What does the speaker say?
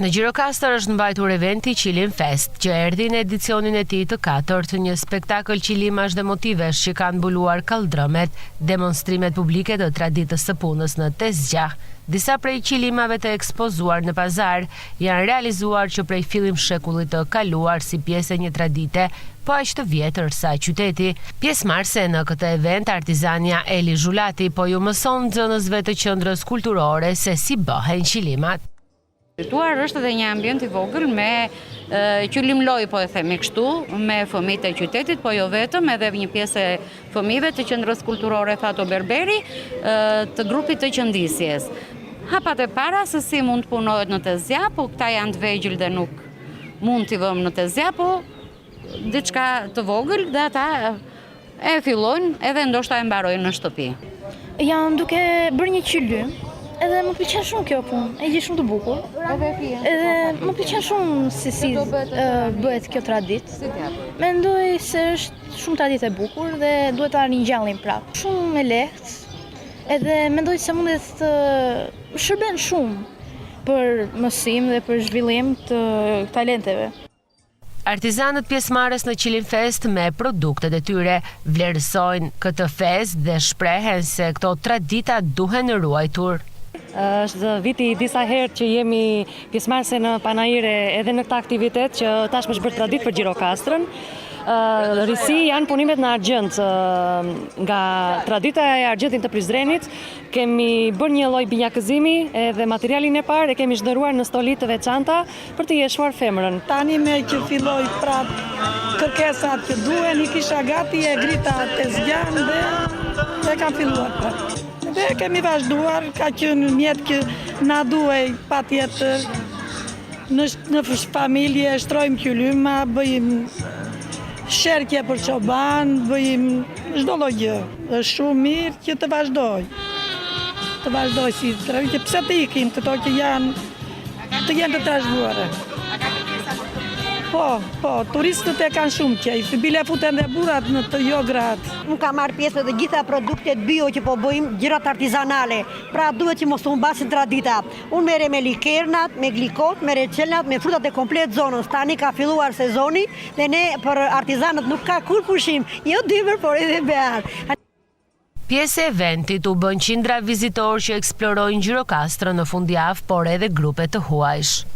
Në Gjirokastër është mbajtur eventi Qilim Fest, që erdhi në edicionin e tij të 4, një spektakël qilimash dhe motivesh që kanë mbuluar kaldrëmet, demonstrimet publike të traditës së punës në tezgjah. Disa prej qilimave të ekspozuar në pazar janë realizuar që prej fillim shekullit të kaluar si pjesë e një tradite, po aq të vjetër sa qyteti. Pjesëmarrëse në këtë event artizania Eli Zhulati po ju mëson nxënësve të qendrës kulturore se si bëhen qilimat. Tuar është edhe një ambient i vogël me qylimloj, po e themi kështu, me fëmijët e qytetit, po jo vetëm, edhe një pjesë e fëmijëve të qendrës kulturore Fato Berberi, të grupit të qëndisjes. Hapat e para se si mund të punohet në tezja, po këta janë të vegjël dhe nuk mund t'i vëmë në tezja, po diçka të vogël dhe ata e fillojnë edhe ndoshta e mbarojnë në shtëpi. Jam duke bërë një qylim. Edhe më pëlqen shumë kjo punë, e gjej shumë të bukur. Edhe më pëlqen shumë si bëhet kjo traditë. Mendoj se është shumë traditë e bukur dhe duhet ta ringjallim prapë. Shumë e lehtë. Edhe mendoj se mundet të shërben shumë për mësim dhe për zhvillim të talenteve. Artizanët pjesëmarrës në Qilim Fest me produktet e tyre vlerësojnë këtë fest dhe shprehen se këto tradita duhen ruajtur. Është viti disa herë që jemi pjesëmarrëse në panajire edhe në këtë aktivitet që tashmë është bërë traditë për Gjirokastrën. Risi janë punimet në argjend. Nga tradita e argjendit të Prizrenit kemi bërë një lloj binjakëzimi edhe materialin e parë e kemi zhndëruar në stoli të veçanta për të jeshmuar femrën. Tani me që filloi prap kërkesat që duhen, i kisha gati e grita tezgjan dhe kam filluar prap. Dhe kemi vazhduar, ka qenë mjet që na duhej patjetër. Në familje shtrojmë qylyma, bëjmë sherkje për çoban, bëjmë çdo lloj gjë. Është shumë mirë që të vazhdoj. Të vazhdoj si traditë, pse të ikim këto që janë të trashëguara. Po, turistët e kanë shumë qejf, bile futen dhe burrat në të jograt. Unë kam marrë pjesë dhe gjitha produktet bio që po bëjmë, gjërat artizanale, pra duhet që mos u mbasin tradita. Unë merre me likernat, me glikot, me reçelnat, me frutat e komplet zonës. Tani ka filluar sezoni dhe ne për artizanët nuk ka kur pushim, jo dimër, por edhe bear. Pjesë e eventit u bën qindra vizitorë që eksplorojnë Gjirokastrën në fundjavë, por edhe grupe të huajsh.